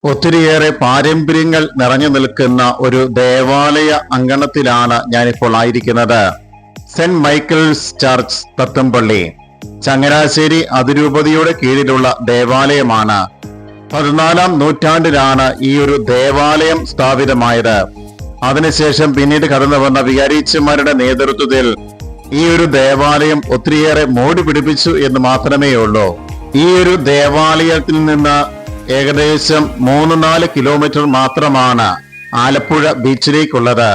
ഒത്തിരിയേറെ പാരമ്പര്യങ്ങൾ നിറഞ്ഞു നിൽക്കുന്ന ഒരു ദേവാലയ അങ്കണത്തിലാണ് ഞാനിപ്പോൾ ആയിരിക്കുന്നത്. Saint Michael's church Thathampally, Changanassery അതിരൂപതയുടെ കീഴിലുള്ള ദേവാലയമാണ്. 14-ാം നൂറ്റാണ്ടിലാണ് ഈ ഒരു ദേവാലയം സ്ഥാപിതമായത്. അതിനുശേഷം പിന്നീട് കടന്നു വന്ന വികാരിച്ചന്മാരുടെ നേതൃത്വത്തിൽ ഈ ഒരു ദേവാലയം ഒത്തിരിയേറെ മോടി പിടിപ്പിച്ചു എന്ന് മാത്രമേ ഉള്ളൂ. ഈ ഒരു ദേവാലയത്തിൽ നിന്ന് ഏകദേശം 3-4 കിലോമീറ്റർ മാത്രമാണ് ആലപ്പുഴ ബീച്ചിലേക്കുള്ളത്.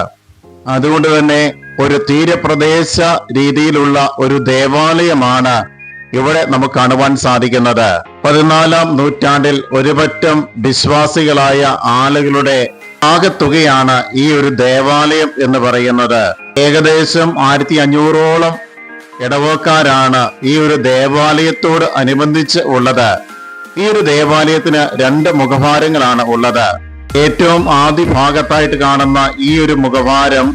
അതുകൊണ്ട് തന്നെ ഒരു തീരപ്രദേശ രീതിയിലുള്ള ഒരു ദേവാലയമാണ് ഇവിടെ നമുക്ക് കാണുവാൻ സാധിക്കുന്നത്. 14-ാം നൂറ്റാണ്ടിൽ ഒരുപറ്റം വിശ്വാസികളായ ആളുകളുടെ ആകെത്തുകയാണ് ഈ ഒരു ദേവാലയം എന്ന് പറയുന്നത്. ഏകദേശം 1500ഓളം ഇടവക്കാരാണ് ഈ ഒരു ദേവാലയത്തോട് അനുബന്ധിച്ച് ഉള്ളത്. ഈ ഒരു ദേവാലയത്തിന് 2 മുഖഭാരങ്ങളാണ് ഉള്ളത്. ഏറ്റവും ആദ്യ ഭാഗത്തായിട്ട് കാണുന്ന ഈ ഒരു മുഖഭാരം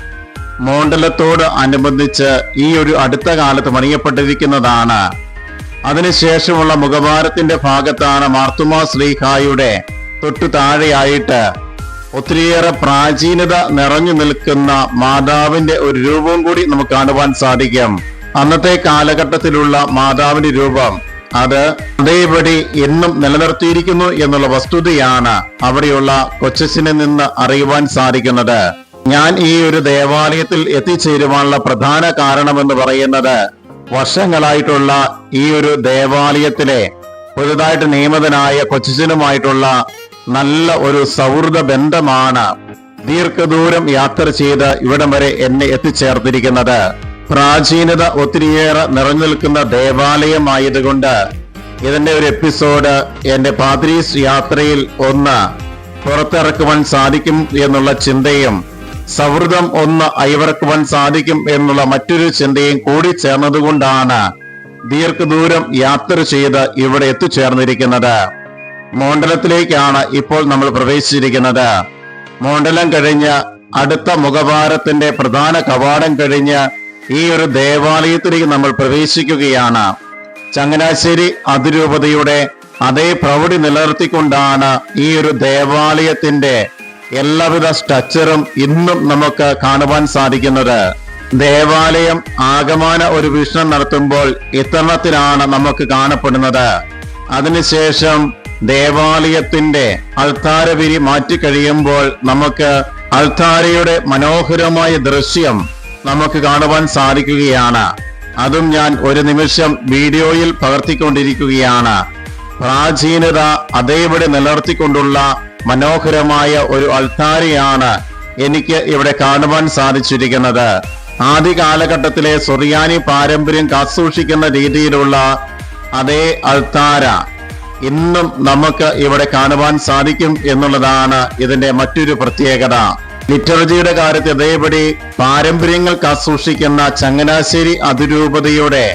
മോണ്ടലത്തോട് അനുബന്ധിച്ച് ഈ ഒരു അടുത്ത കാലത്ത് പണിയപ്പെട്ടിരിക്കുന്നതാണ്. അതിനുശേഷമുള്ള മുഖഭാരത്തിന്റെ ഭാഗത്താണ് മാർത്തോമാ ശ്ലീഹായുടെ തൊട്ടു താഴെയായിട്ട് ഒത്തിരിയേറെ പ്രാചീനത നിറഞ്ഞു നിൽക്കുന്ന മാതാവിന്റെ ഒരു രൂപവും കൂടി നമുക്ക് കാണുവാൻ സാധിക്കും. അന്നത്തെ കാലഘട്ടത്തിലുള്ള മാതാവിന്റെ രൂപം അത് അതേപടി എന്നും നിലനിർത്തിയിരിക്കുന്നു എന്നുള്ള വസ്തുതയാണ് അവിടെയുള്ള കൊച്ചച്ഛനിൽ നിന്ന് അറിയുവാൻ സാധിക്കുന്നത്. ഞാൻ ഈ ഒരു ദേവാലയത്തിൽ എത്തിച്ചേരുവാനുള്ള പ്രധാന കാരണമെന്ന് പറയുന്നത് വർഷങ്ങളായിട്ടുള്ള ഈ ഒരു ദേവാലയത്തിലെ പുതുതായിട്ട് നിയമിതനായ കൊച്ചച്ഛനുമായിട്ടുള്ള നല്ല ഒരു സൗഹൃദ ബന്ധമാണ് ദീർഘദൂരം യാത്ര ചെയ്ത് ഇവിടം വരെ എന്നെ എത്തിച്ചേർത്തിരിക്കുന്നത്. പ്രാചീനത ഒത്തിരിയേറെ നിറഞ്ഞു നിൽക്കുന്ന ദേവാലയമായതുകൊണ്ട് ഇതിന്റെ ഒരു എപ്പിസോഡ് എന്റെ പാദ്രീസ് യാത്രയിൽ ഒന്ന് പുറത്തിറക്കുവാൻ സാധിക്കും എന്നുള്ള ചിന്തയും സൗഹൃദം ഒന്ന് അയവിറക്കുവാൻ സാധിക്കും എന്നുള്ള മറ്റൊരു ചിന്തയും കൂടി ചേർന്നതുകൊണ്ടാണ് ദീർഘദൂരം യാത്ര ചെയ്ത് ഇവിടെ എത്തിച്ചേർന്നിരിക്കുന്നത്. മോണ്ടലത്തിലേക്കാണ് ഇപ്പോൾ നമ്മൾ പ്രവേശിച്ചിരിക്കുന്നത്. മോണ്ടലം കഴിഞ്ഞ് അടുത്ത മുഖഭാരത്തിന്റെ പ്രധാന കവാടം കഴിഞ്ഞ് ഈ ഒരു ദേവാലയത്തിലേക്ക് നമ്മൾ പ്രവേശിക്കുകയാണ്. ചങ്ങനാശ്ശേരി അതിരൂപതയുടെ അതേ പ്രൗഢി നിലനിർത്തിക്കൊണ്ടാണ് ഈ ഒരു ദേവാലയത്തിന്റെ എല്ലാവിധ സ്ട്രക്ചറും ഇന്നും നമുക്ക് കാണുവാൻ സാധിക്കുന്നത്. ദേവാലയം ആഗമന ഒരു വീക്ഷണം നടത്തുമ്പോൾ ഇത്തരണത്തിലാണ് നമുക്ക് കാണപ്പെടുന്നത്. അതിനുശേഷം ദേവാലയത്തിന്റെ അൾത്താരവിരി മാറ്റിക്കഴിയുമ്പോൾ നമുക്ക് അൾത്താരയുടെ മനോഹരമായ ദൃശ്യം നമുക്ക് കാണുവാൻ സാധിക്കുകയാണ്. അതും ഞാൻ ഒരു നിമിഷം വീഡിയോയിൽ പകർത്തിക്കൊണ്ടിരിക്കുകയാണ്. പ്രാചീനത അതേപടി നിലനിർത്തിക്കൊണ്ടുള്ള മനോഹരമായ ഒരു അൾത്താരയാണ് എനിക്ക് ഇവിടെ കാണുവാൻ സാധിച്ചിരിക്കുന്നത്. ആദ്യ കാലഘട്ടത്തിലെ സുറിയാനി പാരമ്പര്യം കാത്തുസൂക്ഷിക്കുന്ന രീതിയിലുള്ള അതേ അൾത്താര ഇന്നും നമുക്ക് ഇവിടെ കാണുവാൻ സാധിക്കും എന്നുള്ളതാണ് ഇതിന്റെ മറ്റൊരു പ്രത്യേകത. ലിറ്റർജിയുടെ കാര്യത്തിൽ അതേപടി പാരമ്പര്യങ്ങൾ കാത്തുസൂക്ഷിക്കുന്ന ചങ്ങനാശ്ശേരി അതിരൂപതയുടെ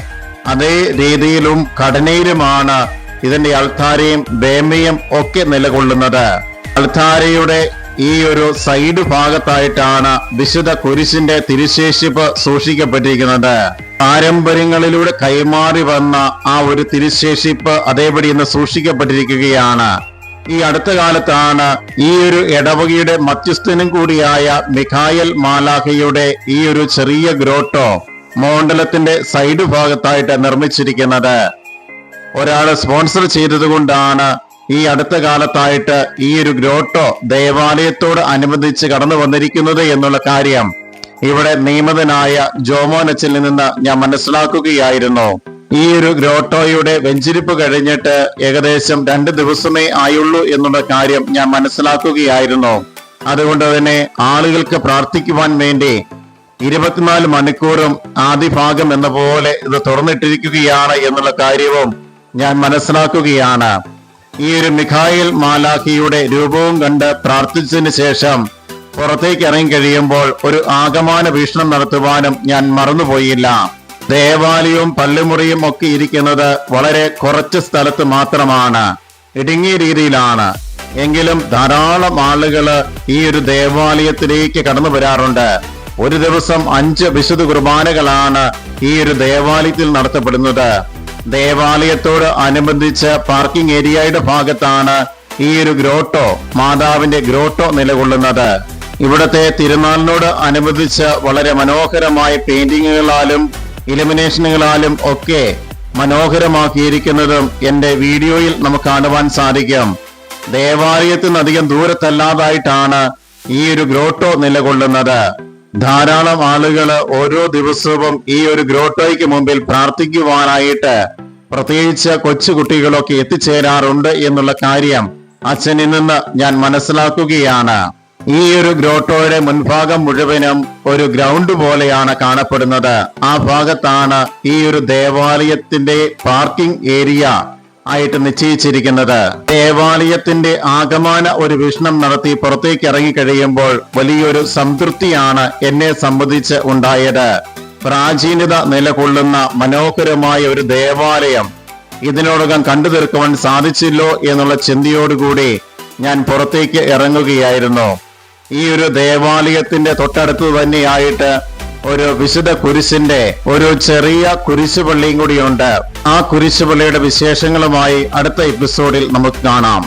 അതേ രീതിയിലും ഘടനയിലുമാണ് ഇതിന്റെ അൾത്താരയും ബേമയും ഒക്കെ നിലകൊള്ളുന്നത്. അൾത്താരയുടെ ഈ ഒരു സൈഡ് ഭാഗത്തായിട്ടാണ് വിശുദ്ധ കുരിശിന്റെ തിരുശേഷിപ്പ് സൂക്ഷിക്കപ്പെട്ടിരിക്കുന്നത്. പാരമ്പര്യങ്ങളിലൂടെ കൈമാറി വന്ന ആ ഒരു തിരുശേഷിപ്പ് അതേപടി ഇന്ന് സൂക്ഷിക്കപ്പെട്ടിരിക്കുകയാണ്. ഈ അടുത്ത കാലത്താണ് ഈ ഒരു ഇടവകയുടെ മധ്യസ്ഥനും കൂടിയായ മിഖായൽ മാലാഖയുടെ ഈ ഒരു ചെറിയ ഗ്രോട്ടോ മോണ്ടലത്തിന്റെ സൈഡ് ഭാഗത്തായിട്ട് നിർമ്മിച്ചിരിക്കുന്നത്. ഒരാള് സ്പോൺസർ ചെയ്തതുകൊണ്ടാണ് ഈ അടുത്ത കാലത്തായിട്ട് ഈ ഒരു ഗ്രോട്ടോ ദേവാലയത്തോട് അനുബന്ധിച്ച് കടന്നു വന്നിരിക്കുന്നത് എന്നുള്ള കാര്യം ഇവിടെ നിയമിതനായ ജോമോനച്ചലിൽ നിന്ന് ഞാൻ മനസ്സിലാക്കുകയായിരുന്നു. ഈ ഒരു ഗ്രോട്ടോയുടെ വെഞ്ചിരിപ്പ് കഴിഞ്ഞിട്ട് ഏകദേശം 2 ദിവസമേ ആയുള്ളൂ എന്നുള്ള കാര്യം ഞാൻ മനസ്സിലാക്കുകയായിരുന്നു. അതുകൊണ്ട് തന്നെ ആളുകൾക്ക് പ്രാർത്ഥിക്കുവാൻ വേണ്ടി 24 മണിക്കൂറും ആദ്യ ഭാഗം എന്ന പോലെ ഇത് തുറന്നിട്ടിരിക്കുകയാണ് എന്നുള്ള കാര്യവും ഞാൻ മനസ്സിലാക്കുകയാണ്. ഈ ഒരു മിഖായേൽ മാലാഖിയുടെ രൂപവും കണ്ട് പ്രാർത്ഥിച്ചതിന് ശേഷം പുറത്തേക്ക് ഇറങ്ങി കഴിയുമ്പോൾ ഒരു ആഗമന വീക്ഷണം നടത്തുവാനും ഞാൻ മറന്നുപോയില്ല. ദേവാലയവും പള്ളിമുറിയും ഒക്കെ ഇരിക്കുന്നത് വളരെ കുറച്ച് സ്ഥലത്ത് മാത്രമാണ്, ഇടുങ്ങിയ രീതിയിലാണ്. എങ്കിലും ധാരാളം ആളുകൾ ഈ ഒരു ദേവാലയത്തിലേക്ക് കടന്നു വരാറുണ്ട്. ഒരു ദിവസം 5 വിശുദ്ധ കുർബാനകളാണ് ഈ ഒരു ദേവാലയത്തിൽ നടത്തപ്പെടുന്നത്. ദേവാലയത്തോട് അനുബന്ധിച്ച് പാർക്കിംഗ് ഏരിയയുടെ ഭാഗത്താണ് ഈ ഒരു ഗ്രോട്ടോ, മാതാവിന്റെ ഗ്രോട്ടോ നിലകൊള്ളുന്നത്. ഇവിടത്തെ തിരുനാളിനോട് അനുബന്ധിച്ച് വളരെ മനോഹരമായ പെയിന്റിങ്ങുകളാലും ഇലുമിനേഷനുകളാലും ഒക്കെ മനോഹരമാക്കിയിരിക്കുന്നതും എന്റെ വീഡിയോയിൽ നമുക്ക് കാണുവാൻ സാധിക്കും. ദേവാലയത്തിന് അധികം ദൂരത്തല്ലാതായിട്ടാണ് ഈ ഒരു ഗ്രോട്ടോ നിലകൊള്ളുന്നത്. ധാരാളം ആളുകൾ ഓരോ ദിവസവും ഈ ഒരു ഗ്രോട്ടോയ്ക്ക് മുമ്പിൽ പ്രാർത്ഥിക്കുവാനായിട്ട്, പ്രത്യേകിച്ച് കൊച്ചുകുട്ടികളൊക്കെ എത്തിച്ചേരാറുണ്ട് എന്നുള്ള കാര്യം അച്ഛനിൽ നിന്ന് ഞാൻ മനസ്സിലാക്കുകയാണ്. ഈ ഒരു ഗ്രോട്ടോയുടെ മുൻഭാഗം മുഴുവനും ഒരു ഗ്രൗണ്ട് പോലെയാണ് കാണപ്പെടുന്നത്. ആ ഭാഗത്താണ് ഈ ഒരു ദേവാലയത്തിന്റെ പാർക്കിംഗ് ഏരിയ ആയിട്ട് നിശ്ചയിച്ചിരിക്കുന്നത്. ദേവാലയത്തിന്റെ ആഗമന ഒരു വീക്ഷണം നടത്തി പുറത്തേക്ക് ഇറങ്ങി കഴിയുമ്പോൾ വലിയൊരു സംതൃപ്തിയാണ് എന്നെ സംബന്ധിച്ച് ഉണ്ടായത്. പ്രാചീനത നിലകൊള്ളുന്ന മനോഹരമായ ഒരു ദേവാലയം ഇതിനോടകം കണ്ടു തീർക്കുവാൻ സാധിച്ചില്ലോ എന്നുള്ള ചിന്തയോടുകൂടി ഞാൻ പുറത്തേക്ക് ഇറങ്ങുകയായിരുന്നു. ഈ ഒരു ദേവാലയത്തിന്റെ തൊട്ടടുത്ത് തന്നെയായിട്ട് ഒരു വിശുദ്ധ കുരിശിന്റെ ഒരു ചെറിയ കുരിശുപള്ളിയും കൂടിയുണ്ട്. ആ കുരിശുപള്ളിയുടെ വിശേഷങ്ങളുമായി അടുത്ത എപ്പിസോഡിൽ നമുക്ക് കാണാം.